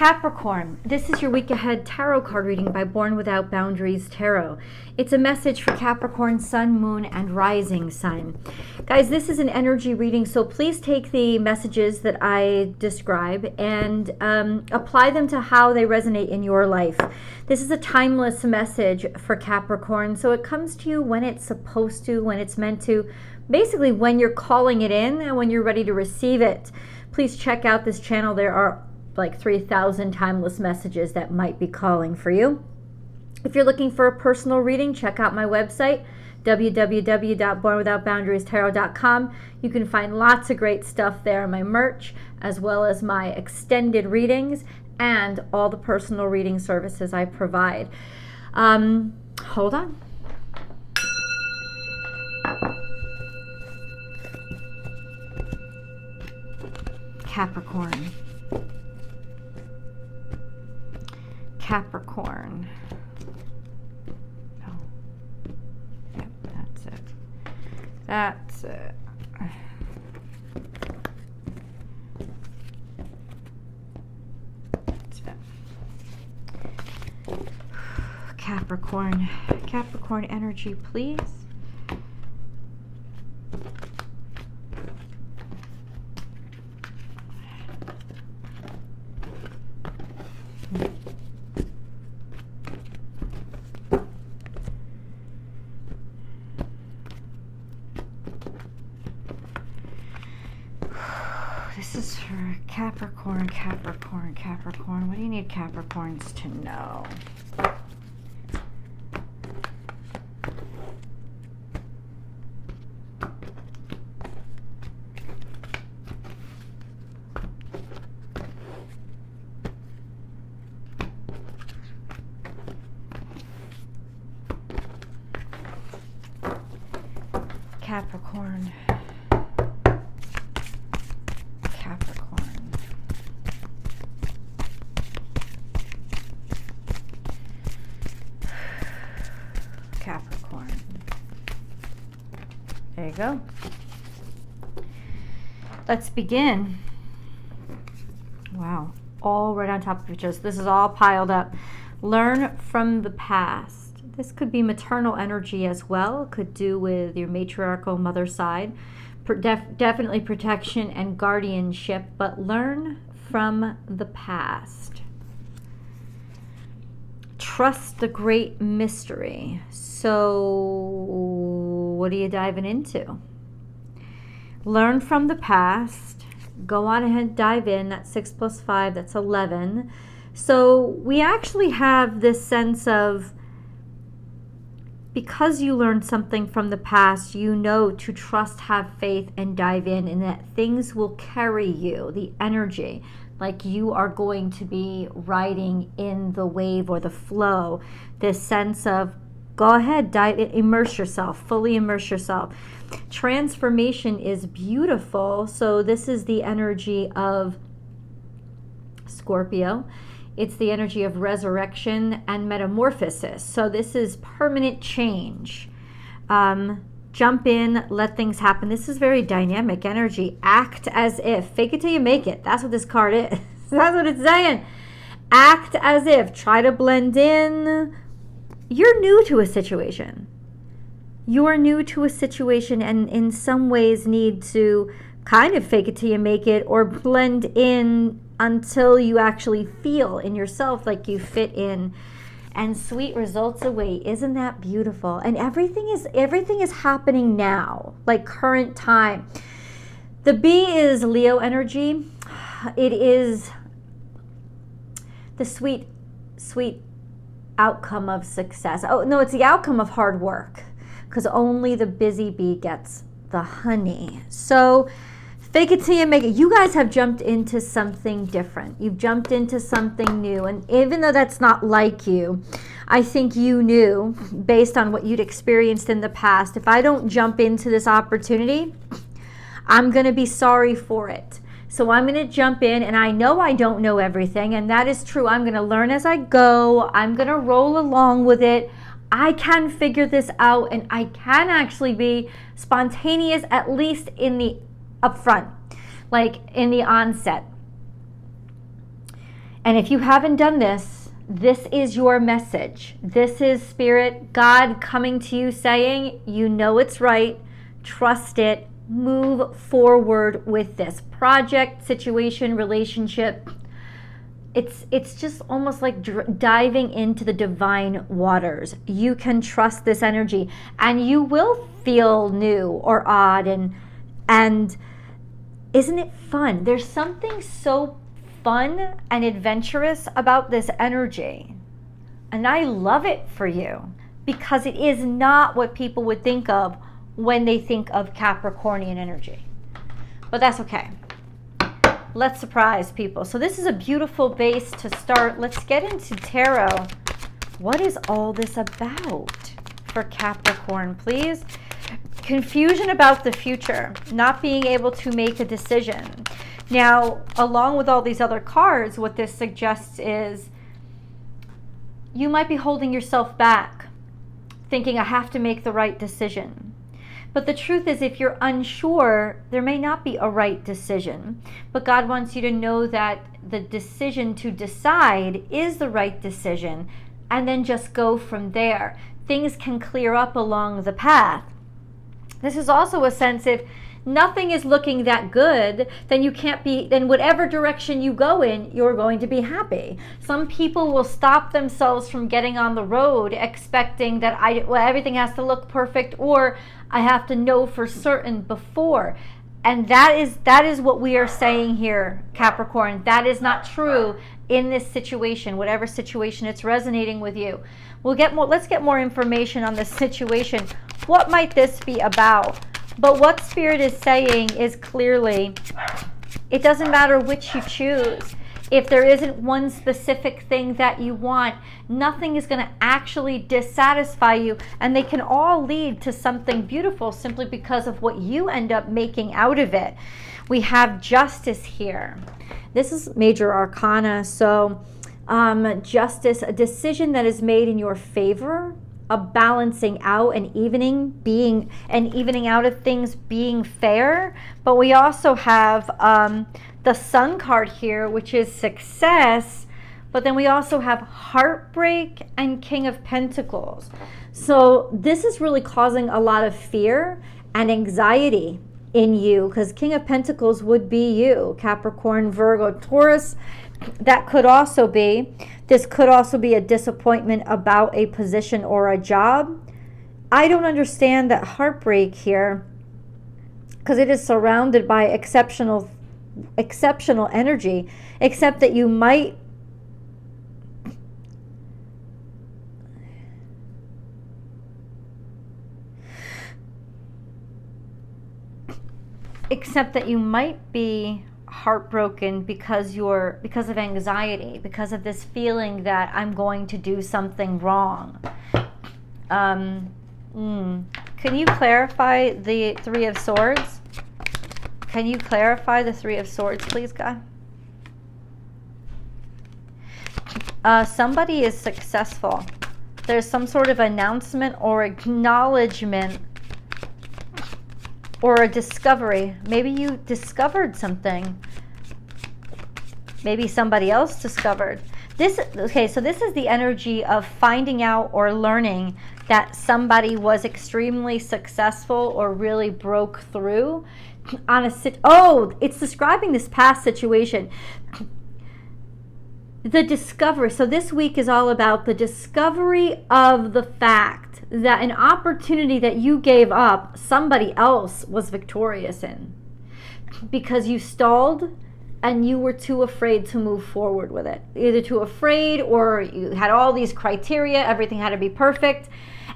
Capricorn, this is your week ahead tarot card reading by Born Without Boundaries Tarot. It's a message for Capricorn, Sun, Moon, and Rising Sun. Guys, this is an energy reading, so please take the messages that I describe and apply them to how they resonate in your life. This is a timeless message for Capricorn, so it comes to you when it's supposed to, when it's meant to, basically when you're calling it in and when you're ready to receive it. Please check out this channel. There are like 3,000 timeless messages that might be calling for you. If you're looking for a personal reading, check out my website, www.bornwithoutboundariestarot.com. You can find lots of great stuff there, my merch, as well as my extended readings and all the personal reading services I provide. Hold on. Capricorn. Capricorn. Oh. Yep, that's it. That's it. That's it. Capricorn. Capricorn energy, please. This is for Capricorn, Capricorn, Capricorn. What do you need Capricorns to know? Capricorn. Capricorn. There you go. Let's begin. Wow. All right on top of each other. This is all piled up. Learn from the past. This could be maternal energy as well. Could do with your matriarchal mother side. Definitely protection and guardianship, but learn from the past. Trust the great mystery. So what are you diving into? Learn from the past. Go on ahead, dive in. That's 6 plus 5, that's 11. So we actually have this sense of, because you learned something from the past, you know to trust, have faith, and dive in, and that things will carry you, the energy. Like you are going to be riding in the wave or the flow. This sense of, go ahead, dive, immerse yourself, fully immerse yourself. Transformation is beautiful. So this is the energy of Scorpio. It's the energy of resurrection and metamorphosis. So this is permanent change. Jump in, let things happen. This is very dynamic energy. Act as if. Fake it till you make it. That's what this card is. That's what it's saying. Act as if. Try to blend in. You're new to a situation. You're new to a situation and in some ways need to kind of fake it till you make it or blend in until you actually feel in yourself like you fit in. And sweet results await. Isn't that beautiful? And everything is happening now, like current time. The B is Leo energy. It is the sweet outcome of success. Oh no, it's the outcome of hard work, because only the busy bee gets the honey. So fake it till you make it. You guys have jumped into something different. You've jumped into something new. And even though that's not like you, I think you knew, based on what you'd experienced in the past, if I don't jump into this opportunity, I'm going to be sorry for it. So I'm going to jump in, and I know I don't know everything, and that is true. I'm going to learn as I go. I'm going to roll along with it. I can figure this out, and I can actually be spontaneous, at least in the upfront, like in the onset. And if you haven't done this, this is your message. This is Spirit, God coming to you saying, you know it's right, trust it, move forward with this project, situation, relationship. It's just almost like diving into the divine waters. You can trust this energy, and you will feel new or odd, and isn't it fun? There's something so fun and adventurous about this energy, and I love it for you, because it is not what people would think of when they think of Capricornian energy. But that's okay. Let's surprise people. So this is a beautiful base to start. Let's get into tarot. What is all this about for Capricorn, please? Confusion about the future, not being able to make a decision. Now, along with all these other cards, what this suggests is you might be holding yourself back, thinking I have to make the right decision. But the truth is, if you're unsure, there may not be a right decision. But God wants you to know that the decision to decide is the right decision, and then just go from there. Things can clear up along the path. This is also a sense if nothing is looking that good, then you can't be, then whatever direction you go in, you're going to be happy. Some people will stop themselves from getting on the road expecting that everything has to look perfect, or I have to know for certain before. And that is what we are saying here, Capricorn. That is not true in this situation, whatever situation it's resonating with you. Let's get more information on this situation. What might this be about? But what Spirit is saying is clearly, it doesn't matter which you choose. If there isn't one specific thing that you want, nothing is going to actually dissatisfy you. And they can all lead to something beautiful simply because of what you end up making out of it. We have Justice here. This is major arcana. So Justice, a decision that is made in your favor, a balancing out and evening out of things, being fair. But we also have the Sun card here, which is success. But then we also have heartbreak and King of Pentacles. So this is really causing a lot of fear and anxiety in you, because King of Pentacles would be you, Capricorn, Virgo, Taurus. This could also be a disappointment about a position or a job. I don't understand that heartbreak here, because it is surrounded by exceptional energy, except that you might be heartbroken because of anxiety, because of this feeling that I'm going to do something wrong. Can you clarify the Three of Swords? Can you clarify the Three of Swords, please, God? Somebody is successful. There's some sort of announcement or acknowledgement or a discovery. Maybe you discovered something. Maybe somebody else discovered. So this is the energy of finding out or learning that somebody was extremely successful or really broke through on it's describing this past situation. The discovery. So this week is all about the discovery of the fact that an opportunity that you gave up, somebody else was victorious in, because you stalled and you were too afraid to move forward with it. Either too afraid, or you had all these criteria, everything had to be perfect.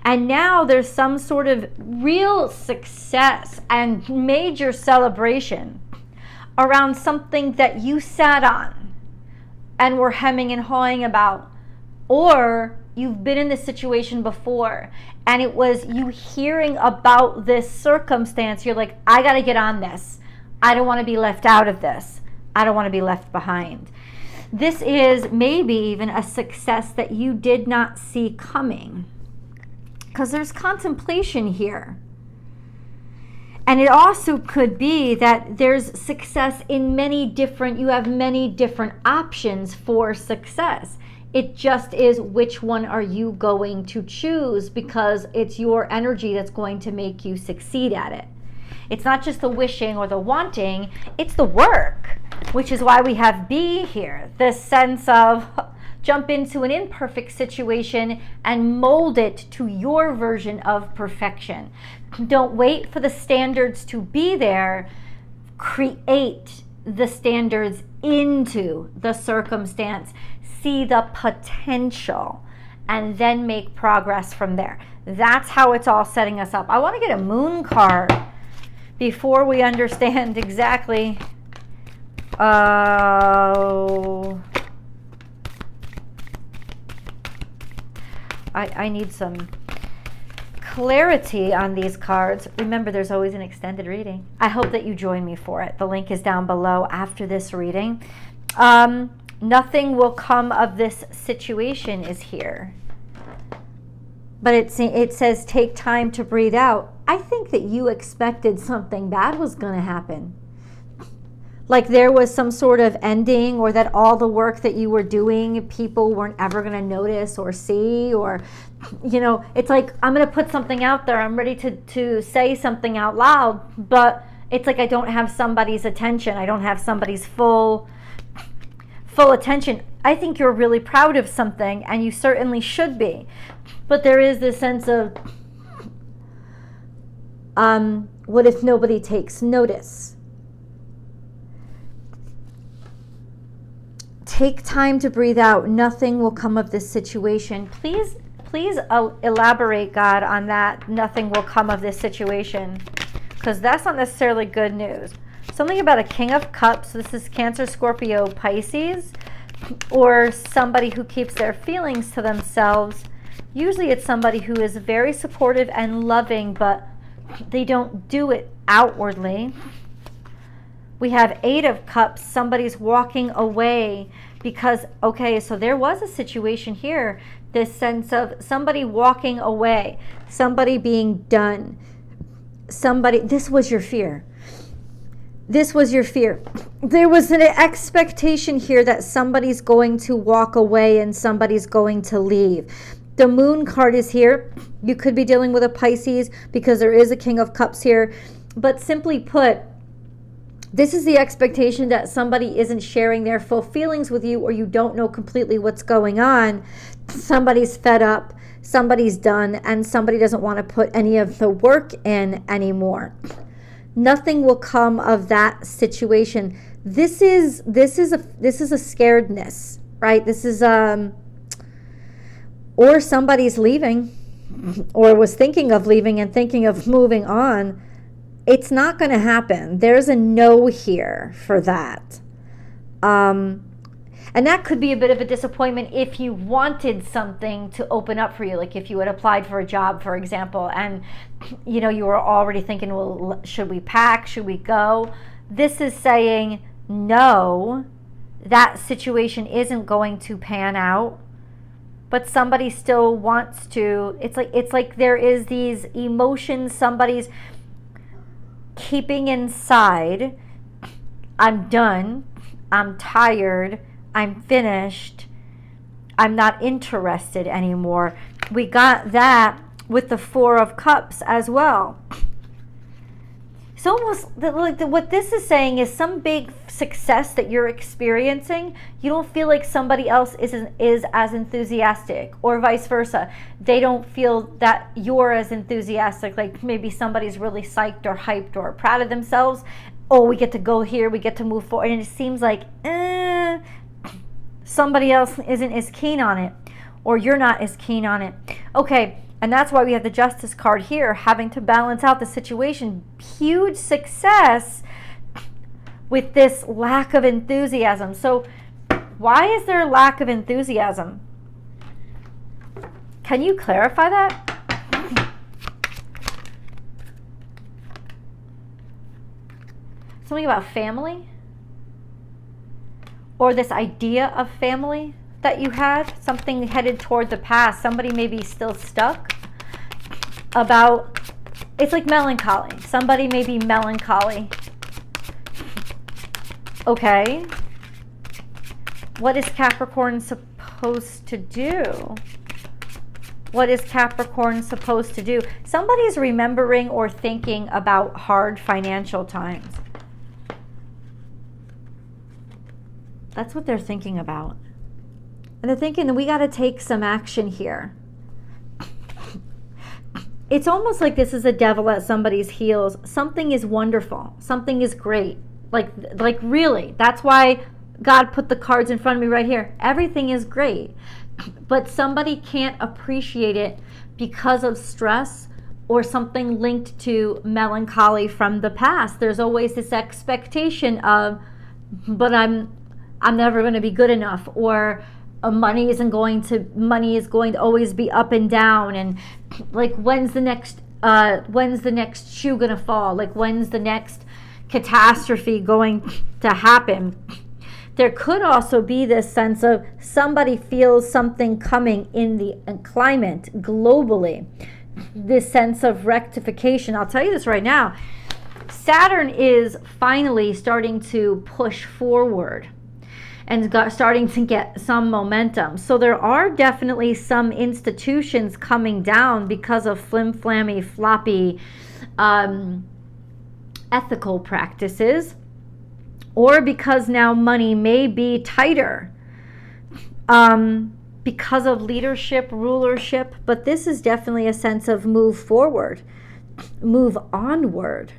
And now there's some sort of real success and major celebration around something that you sat on and were hemming and hawing about. Or you've been in this situation before, and it was you hearing about this circumstance. You're like, I got to get on this. I don't want to be left out of this. I don't want to be left behind. This is maybe even a success that you did not see coming, because there's contemplation here. And it also could be that there's success in you have many different options for success. It just is, which one are you going to choose, because it's your energy that's going to make you succeed at it. It's not just the wishing or the wanting, it's the work, which is why we have be here. This sense of jump into an imperfect situation and mold it to your version of perfection. Don't wait for the standards to be there. Create the standards into the circumstance. See the potential and then make progress from there. That's how it's all setting us up. I want to get a moon card before we understand exactly. I need some clarity on these cards. Remember, there's always an extended reading. I hope that you join me for it. The link is down below after this reading. Nothing will come of this situation is here. But it says take time to breathe out. I think that you expected something bad was going to happen. Like there was some sort of ending, or that all the work that you were doing, people weren't ever going to notice or see, or, it's like, I'm going to put something out there. I'm ready to say something out loud, but it's like I don't have somebody's attention. I don't have somebody's full attention. I think you're really proud of something, and you certainly should be. But there is this sense of, what if nobody takes notice? Take time to breathe out. Nothing will come of this situation. Please elaborate, God, on that. Nothing will come of this situation, because that's not necessarily good news. Something about a King of Cups. This is Cancer, Scorpio, Pisces, or somebody who keeps their feelings to themselves. Usually it's somebody who is very supportive and loving, but they don't do it outwardly. We have Eight of Cups. Somebody's walking away because, okay, so there was a situation here. This sense of somebody walking away, somebody being done, this was your fear. This was your fear. There was an expectation here that somebody's going to walk away and somebody's going to leave. The Moon card is here. You could be dealing with a Pisces because there is a King of Cups here. But simply put, this is the expectation that somebody isn't sharing their full feelings with you, or you don't know completely what's going on. Somebody's fed up, somebody's done, and somebody doesn't want to put any of the work in anymore. Nothing will come of that situation. This is a scaredness, right? This is or somebody's leaving, or was thinking of leaving and thinking of moving on. It's not going to happen. There's a no here for that. And that could be a bit of a disappointment if you wanted something to open up for you. Like if you had applied for a job, for example, and you were already thinking, well, should we pack? Should we go? This is saying, no, that situation isn't going to pan out. But somebody still wants to. It's like there is these emotions somebody's keeping inside. I'm done. I'm tired. I'm finished. I'm not interested anymore. We got that with the Four of Cups as well. It's almost like what this is saying is some big success that you're experiencing. You don't feel like somebody else is as enthusiastic, or vice versa. They don't feel that you're as enthusiastic. Like maybe somebody's really psyched or hyped or proud of themselves. Oh, we get to go here. We get to move forward. And it seems like somebody else isn't as keen on it, or you're not as keen on it. Okay. And that's why we have the Justice card here, having to balance out the situation. Huge success with this lack of enthusiasm. So why is there a lack of enthusiasm? Can you clarify that? Something about family? Or this idea of family that you had, something headed toward the past. Somebody may be still stuck about It's like melancholy. Somebody may be melancholy. Okay. What is Capricorn supposed to do? What is Capricorn supposed to do? Somebody's remembering or thinking about hard financial times. That's what they're thinking about. And they're thinking that we got to take some action here. It's almost like this is a devil at somebody's heels. Something is wonderful. Something is great. Like really. That's why God put the cards in front of me right here. Everything is great. But somebody can't appreciate it because of stress or something linked to melancholy from the past. There's always this expectation of, but I'm never going to be good enough, or money is going to always be up and down, and like when's the next shoe going to fall? Like when's the next catastrophe going to happen? There could also be this sense of somebody feels something coming in the climate globally. This sense of rectification. I'll tell you this right now. Saturn is finally starting to push forward and starting to get some momentum. So there are definitely some institutions coming down because of flim-flammy, floppy ethical practices, or because now money may be tighter because of leadership, rulership. But this is definitely a sense of move forward, move onward,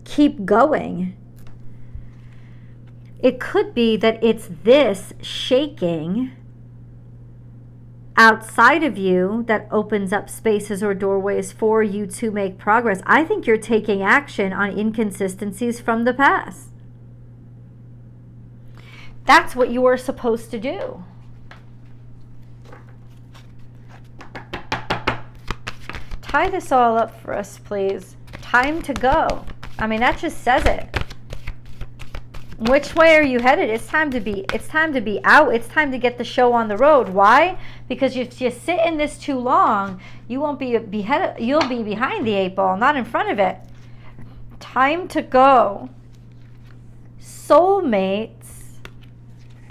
keep going. It could be that it's this shaking outside of you that opens up spaces or doorways for you to make progress. I think you're taking action on inconsistencies from the past. That's what you are supposed to do. Tie this all up for us, please. Time to go. I mean, that just says it. Which way are you headed? It's time to be out. It's time to get the show on the road. Why? Because if you sit in this too long, you won't be you'll be behind the 8 ball, not in front of it. Time to go. Soulmates.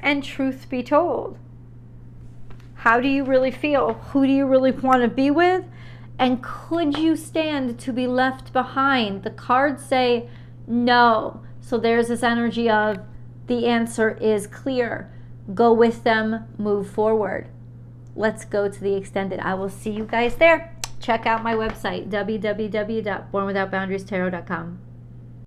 And truth be told, how do you really feel? Who do you really want to be with? And could you stand to be left behind? The cards say no. So there's this energy of the answer is clear. Go with them, move forward. Let's go to the extended. I will see you guys there. Check out my website, www.bornwithoutboundariestarot.com.